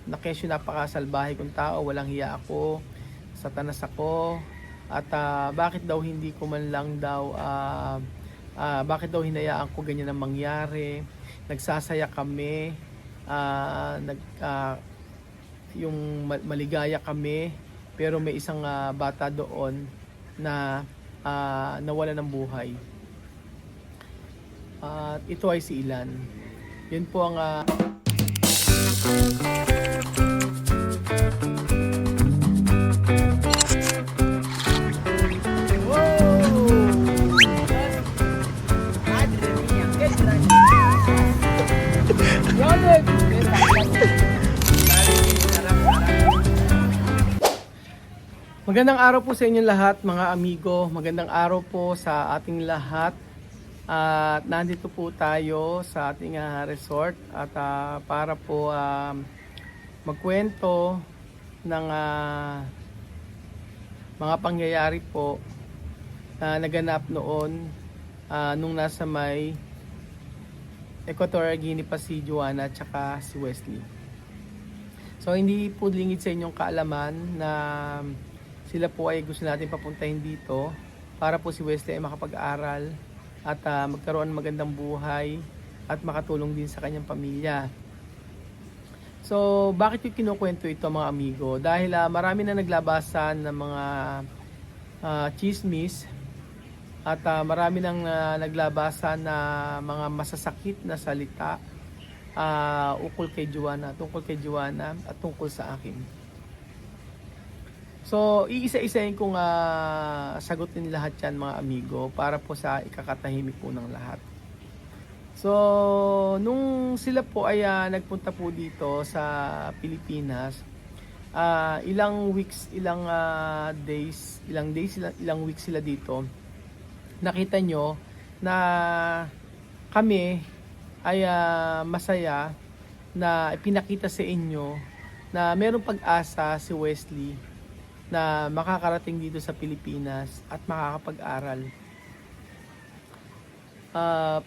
na kesyo napakasalbahe kong tao, walang hiya ako, satanas ako, at bakit daw hindi ko man lang daw, bakit daw hinayaan ko ganyan ang mangyari, nagsasaya kami, yung maligaya kami, pero may isang bata doon na nawala ng buhay. At ito ay si Ilan. Yun po ang magandang araw po sa inyong lahat, mga amigo. Magandang araw po sa ating lahat. At nandito po tayo sa ating resort at para po magkwento ng mga pangyayari po na naganap noon nung nasa may Equatorial Guinea pa si Joanna at saka si Wesley. So hindi po lingid sa inyong kaalaman na sila po ay gusto natin papuntahin dito para po si Wesley ay makapag-aral at magkaroon ng magandang buhay at makatulong din sa kanyang pamilya. So bakit yung kinukwento ito, mga amigo? Dahil marami na naglabasan ng mga chismis at marami nang naglabasan na mga masasakit na salita tungkol kay Joanna at tungkol sa akin. So, iisa-isahin kong sagutin lahat yan, mga amigo, para po sa ikakatahimik po ng lahat. So, nung sila po ay nagpunta po dito sa Pilipinas, ilang weeks, ilang weeks sila dito, nakita nyo na kami ay masaya na ipinakita sa inyo na mayroong pag-asa si Wesley na makakarating dito sa Pilipinas at makakapag-aral.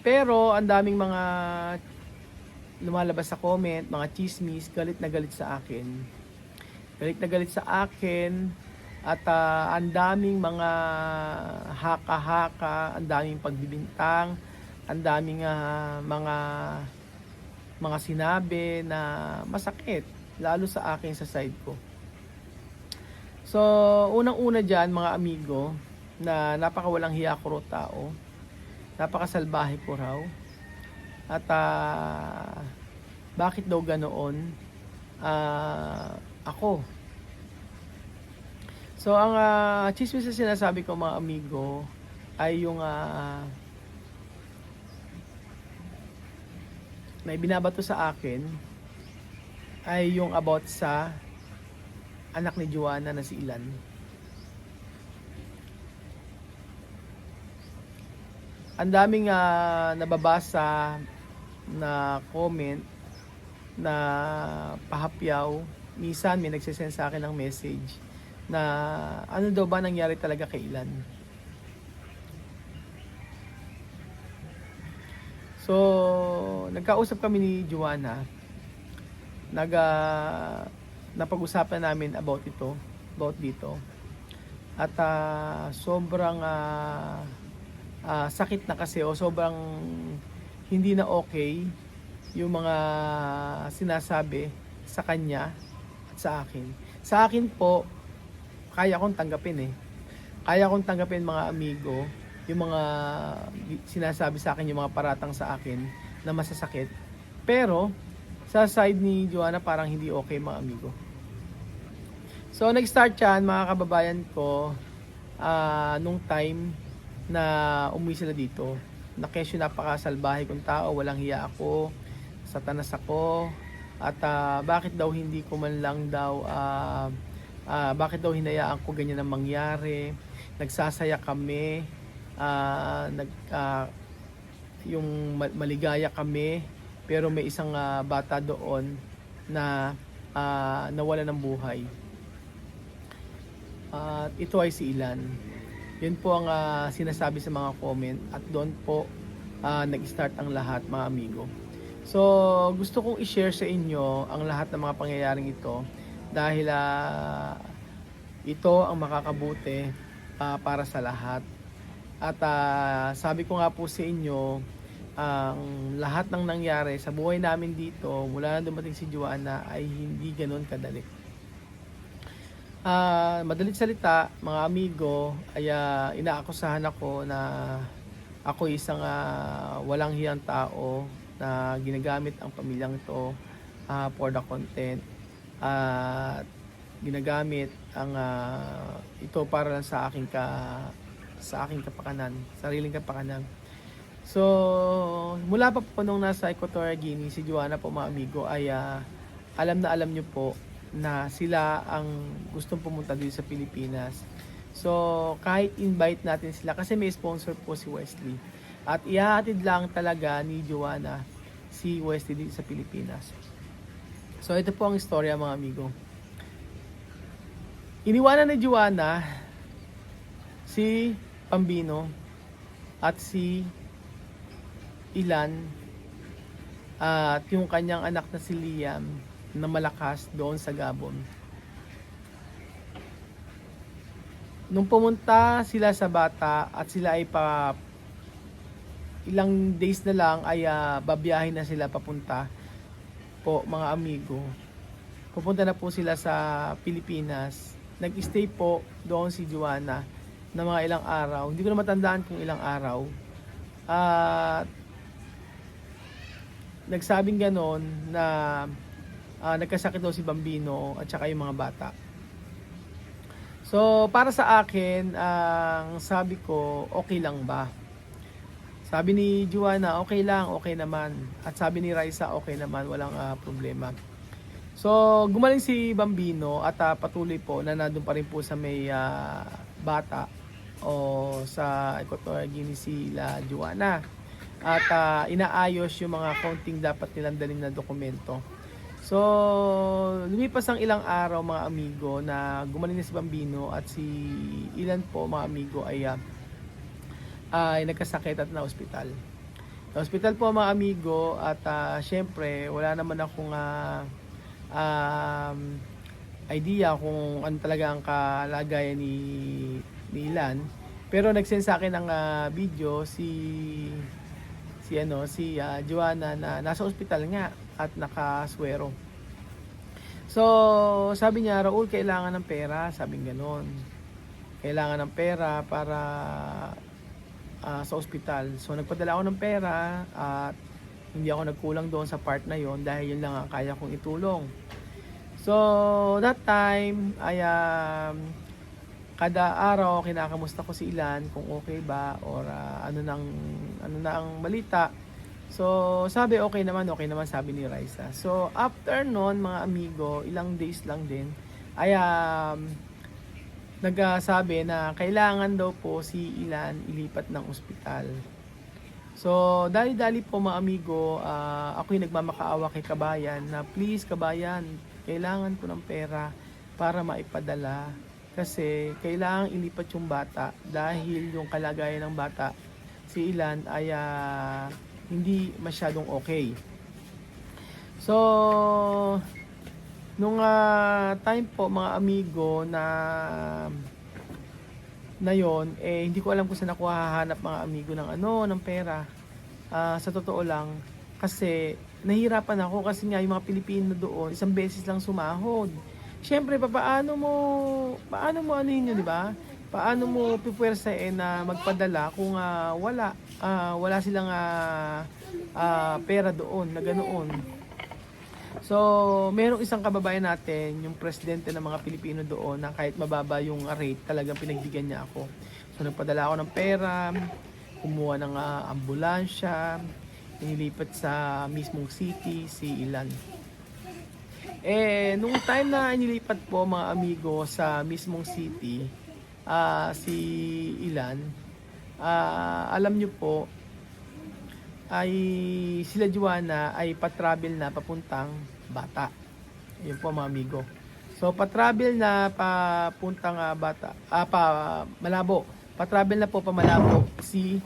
Pero ang daming mga lumalabas sa comment, mga chismis, galit na galit sa akin. Galit na galit sa akin at ang daming mga haka-haka, ang daming pagbibintang, ang daming mga sinabi na masakit, lalo sa akin sa side ko. So, unang-una dyan, mga amigo, na napakawalang hiya ko tao, napakasalbahe ko raw, at bakit daw ganoon ako. So, ang chismis na sinasabi ko, mga amigo, ay yung na ibinabato sa akin ay yung about sa anak ni Joanna na si Ilan. Ang daming nababasa na comment na pahapyaw. Minsan may nagsisend sa akin ng message na ano daw ba nangyari talaga kay Ilan. So, nagkausap kami ni Joanna. Napag-usapan namin about dito. At sobrang sakit na kasi o sobrang hindi na okay yung mga sinasabi sa kanya at sa akin. Sa akin po, kaya kong tanggapin Kaya kong tanggapin, mga amigo, yung mga sinasabi sa akin, yung mga paratang sa akin na masasakit. Pero sa side ni Joanna parang hindi okay, mga amigo. So nag-start yan, mga kababayan ko, nung time na umuwi sila dito. Na kesyo napakasalbahe kong tao, walang hiya ako, satanas ako, at bakit daw hindi ko man lang daw, bakit daw hinayaan ko ganyan ang mangyari, nagsasaya kami, yung maligaya kami, pero may isang bata doon na nawala ng buhay. At ito ay si Ilan. Yun po ang sinasabi sa mga comment at doon po nag-start ang lahat, mga amigo. So, gusto kong i-share sa inyo ang lahat ng mga pangyayaring ito dahil ito ang makakabuti para sa lahat. At sabi ko nga po sa inyo, ang lahat ng nangyari sa buhay namin dito mula na dumating si Joanna ay hindi ganoon kadali. Madalit salita, mga amigo, ay inaakusahan ako na ako isang walang hiyang tao na ginagamit ang pamilyang to for the content at ginagamit ang ito para lang sa aking kapakanan, sariling kapakanan. So, mula pa po nung nasa Equatorial Guinea, si Joanna po mga amigo ay alam na alam nyo po na sila ang gustong pumunta dito sa Pilipinas. So, kahit invite natin sila, kasi may sponsor po si Wesley. At ihahatid lang talaga ni Joanna si Wesley dito sa Pilipinas. So, ito po ang istorya mga amigo. Iniwanan ni Joanna si Pambino at si Ilan at yung kanyang anak na si Liam na malakas doon sa Gabon. Nung pumunta sila sa bata at sila ay ilang days na lang ay babiyahin na sila papunta po mga amigo. Pupunta na po sila sa Pilipinas. Nag-stay po doon si Joanna na mga ilang araw. Hindi ko na matandaan kung ilang araw. At nagsabing ganon na nagkasakit daw si Bambino at saka yung mga bata. So, para sa akin, ang sabi ko, okay lang ba? Sabi ni Joanna, okay lang, okay naman. At sabi ni Raisa, okay naman, walang problema. So, gumaling si Bambino at patuloy po na nandun pa rin po sa may bata o sa Equatorial Guinea sila Joanna. At inaayos yung mga counting dapat nilang dalhin na dokumento. So, lumipas ang ilang araw mga amigo na gumaling na si Bambino at si Ilan po mga amigo ay nagkasakit at na ospital. Na ospital po mga amigo at syempre wala naman akong idea kung ano talaga ang kalagayan ni Ilan. Pero nag-send sa akin ng video si Joanna na nasa ospital nga at nakaswero. So, sabi niya, Raul, kailangan ng pera. Sabing ganon. Kailangan ng pera para sa ospital. So, nagpadala ako ng pera at hindi ako nagkulang doon sa part na yon dahil yun lang ang kaya kong itulong. So, that time, ay kada araw kinakamusta ko si Ilan kung okay ba or ano na ang balita. So, sabi okay naman sabi ni Raisa. So, after noon mga amigo, ilang days lang din ay nagsabi na kailangan daw po si Ilan ilipat ng ospital. So, dali-dali po mga amigo, ako'y nagmamakaawa kay Kabayan na please Kabayan, kailangan ko ng pera para maipadala kasi kailangan ilipat yung bata dahil yung kalagayan ng bata si Ilan ay hindi masyadong okay. So, nung time po mga amigo na yon, hindi ko alam kung saan ako hahanap mga amigo ng pera. Sa totoo lang, kasi nahihirapan ako kasi nga yung mga Pilipino doon, isang beses lang sumahod. Siyempre, paano mo ano yun, di ba? Paano mo pipwersahin na magpadala kung wala silang pera doon na ganoon. So, merong isang kababayan natin, yung presidente ng mga Pilipino doon, na kahit mababa yung rate, talagang pinagbigyan niya ako. So, nagpadala ako ng pera, kumuha ng ambulansya, inilipat sa mismong city, si Ilan. Nung time na inilipat po mga amigo sa mismong city, si Ilan, alam nyo po, ay sila Joanna ay patravel na papuntang Bata. Yun po mga amigo. So patravel na papuntang Bata, Malabo. Patravel na po pa Malabo si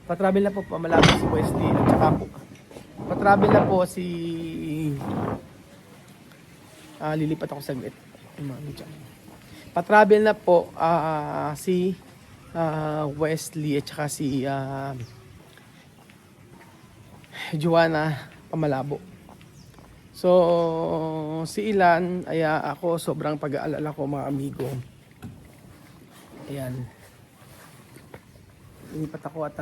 patravel na po pamalapit si Wesley at saka po patravel na po si lilipat ako saglit. Patravel na po si Wesley at saka si Joanna Pamalabo. So si Ilan ay ako sobrang pag-aalala ko mga amigo. Ayan. Lilipat ako at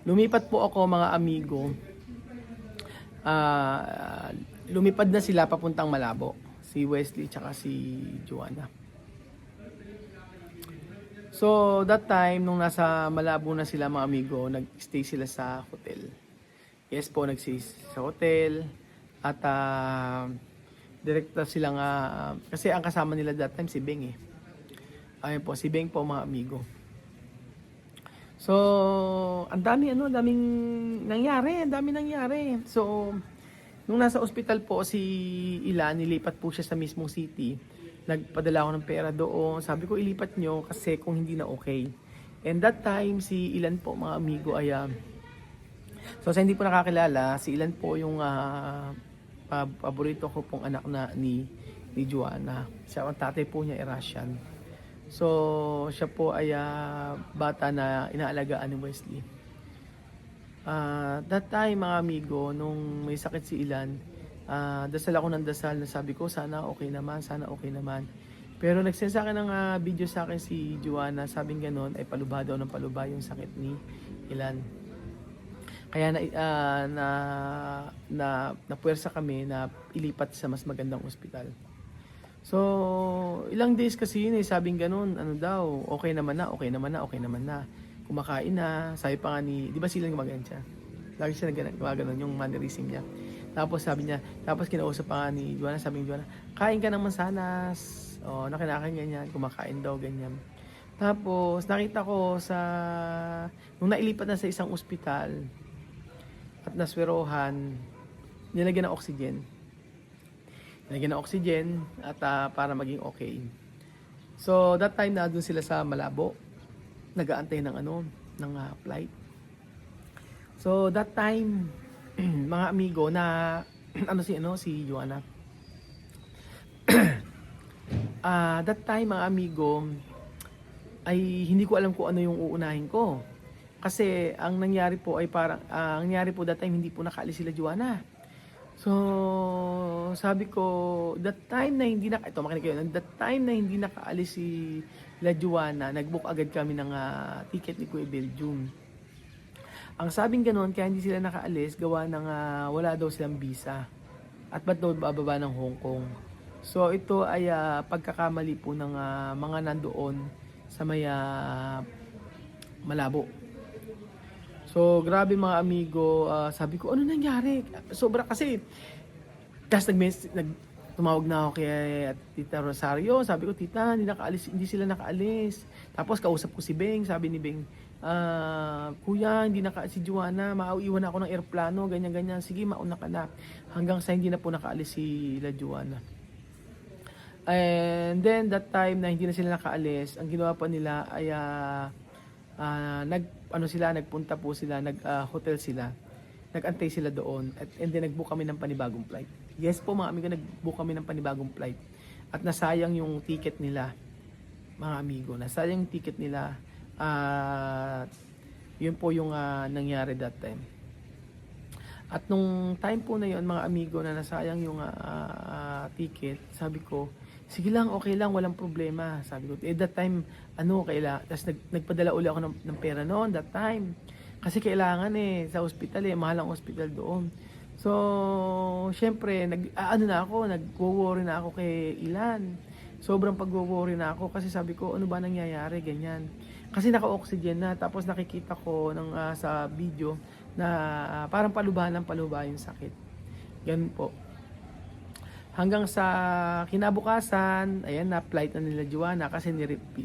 lumipat po ako mga amigo. Lumipad na sila papuntang Malabo. Si Wesley tsaka si Joanna. So that time nung nasa Malabo na sila mga amigo, nag-stay sila sa hotel. Yes po, nag-stay sa hotel. At direkta silang kasi ang kasama nila that time si Beng eh. Ayun po, si Beng po mga amigo. So, ang daming nangyari. So, nung nasa ospital po si Ilan, nilipat po siya sa mismong city. Nagpadala ako ng pera doon. Sabi ko, ilipat nyo kasi kung hindi na okay. And that time, si Ilan po mga amigo ay so sa hindi po nakakilala, si Ilan po yung paborito ko pong anak na ni Joanna. Siya ang tatay po niya ay Russian. So siya po ay bata na inaalagaan ni Wesley. That time mga amigo, nung may sakit si Ilan, dasal ako ng dasal na sabi ko sana okay naman. Pero nagsend sa akin ng video sa akin si Joanna, sabing ganon ay paluba daw ng paluba yung sakit ni Ilan. Kaya napuwersa kami na ilipat sa mas magandang ospital. So, ilang days kasi yun sabing ganun, ano daw, okay naman na. Kumakain na, sabi pa nga ni, di ba sila gumagano siya? Lagi siya gumagano yung mannerism niya. Tapos sabi niya, tapos kinausap pa nga ni Joanna, sabi ni Joanna, kain ka ng mansanas. O, nakinakain ganyan, kumakain daw, ganyan. Tapos, nakita ko nung nailipat na sa isang ospital, at naswerohan, nilagyan ng oxygen. At para maging okay. So that time na doon sila sa Malabo, nag-aantay ng flight. So that time mga amigo na si Joanna. That time mga amigo ay hindi ko alam kung ano yung uunahin ko. Kasi ang nangyari po ay that time hindi po nakaalis sila Joanna. So, sabi ko, that time na hindi nakaalis si La Joanna, nag-book agad kami ng ticket ni Kuya Belgium. Ang sabing ganoon, kaya hindi sila nakaalis, gawa ng wala daw silang visa. At ba't daw bababa ng Hong Kong. So, ito ay pagkakamali po ng mga nandoon sa may Malabo. So, grabe mga amigo, sabi ko, ano nangyari? Sobra kasi, tapos tumawag na ako kay Tita Rosario, sabi ko, Tita, hindi sila nakaalis. Tapos, kausap ko si Beng, sabi ni Beng, Kuya, hindi si Joanna, maiwan ako ng airplano, ganyan-ganyan, sige, mauna ka na. Hanggang sa hindi na po nakaalis si La Joanna. And then, that time na hindi na sila nakaalis, ang ginawa pa nila ay, nagpunta po sila, hotel sila. Nag-antay sila doon and then nag-book kami ng panibagong flight. Yes po mga amigo, nag-book kami ng panibagong flight. At nasayang yung ticket nila, mga amigo. Nasayang yung ticket nila. Yun po yung nangyari that time. At nung time po na yun, mga amigo, na nasayang yung ticket, sabi ko, sige lang, okay lang, walang problema. Sabi ko, that time, tapos nagpadala uli ako ng pera noon, that time. Kasi kailangan sa ospital mahal ang ospital doon. So, syempre, nagwo-worry na ako kay Ilan. Sobrang pagwo-worry na ako kasi sabi ko, ano ba nangyayari, ganyan. Kasi naka-oxygen na, tapos nakikita ko sa video na parang paluba yung sakit. Yan po. Hanggang sa kinabukasan, ayan na, flight na nila Joanna kasi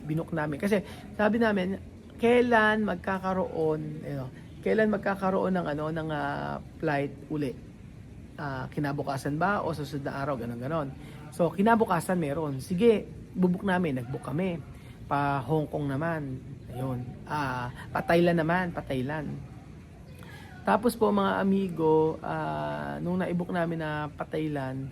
binook namin. Kasi sabi namin, kailan magkakaroon ng flight uli? Kinabukasan ba o susunod na araw, ganon. So kinabukasan meron. Sige, bubuk namin, nagbook kami. Pa Hong Kong naman. Ayun. Pa Thailand naman, pa Thailand. Tapos po mga amigo, nung na-book namin na pa Thailand,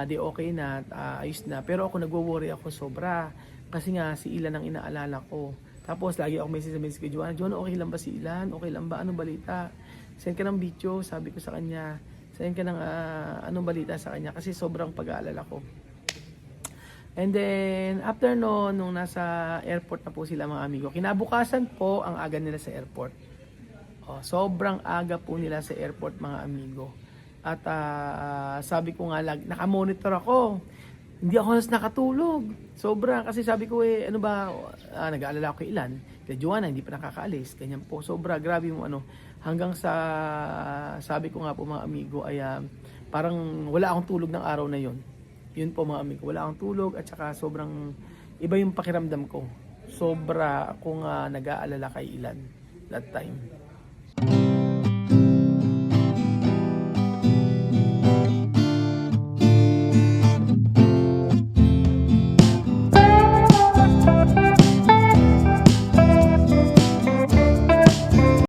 di okay na, ayos na. Pero ako nagwo-worry ako sobra. Kasi nga si Ilan ang inaalala ko. Tapos lagi ako message kay Joanna, Joanna, okay lang ba si Ilan? Okay lang ba? Anong balita? Send ka ng video, sabi ko sa kanya. Send ka ng anong balita sa kanya kasi sobrang pag-aalala ko. And then, after noon, nung nasa airport na po sila mga amigo, kinabukasan po ang aga nila sa airport. Sobrang aga po nila sa airport mga amigo. At sabi ko nga, nakamonitor ako. Hindi ako nakatulog. Sobra. Kasi sabi ko ano ba, nag-aalala ako kay Ilan. Kay Joanna, hindi pa nakakaalis. Ganyan po. Sobra. Grabe mo hanggang sa, sabi ko nga po mga amigo, ay parang wala akong tulog ng araw na yon. Yun po mga amigo. Wala akong tulog at saka sobrang iba yung pakiramdam ko. Sobra akong nag-aalala kay Ilan that time.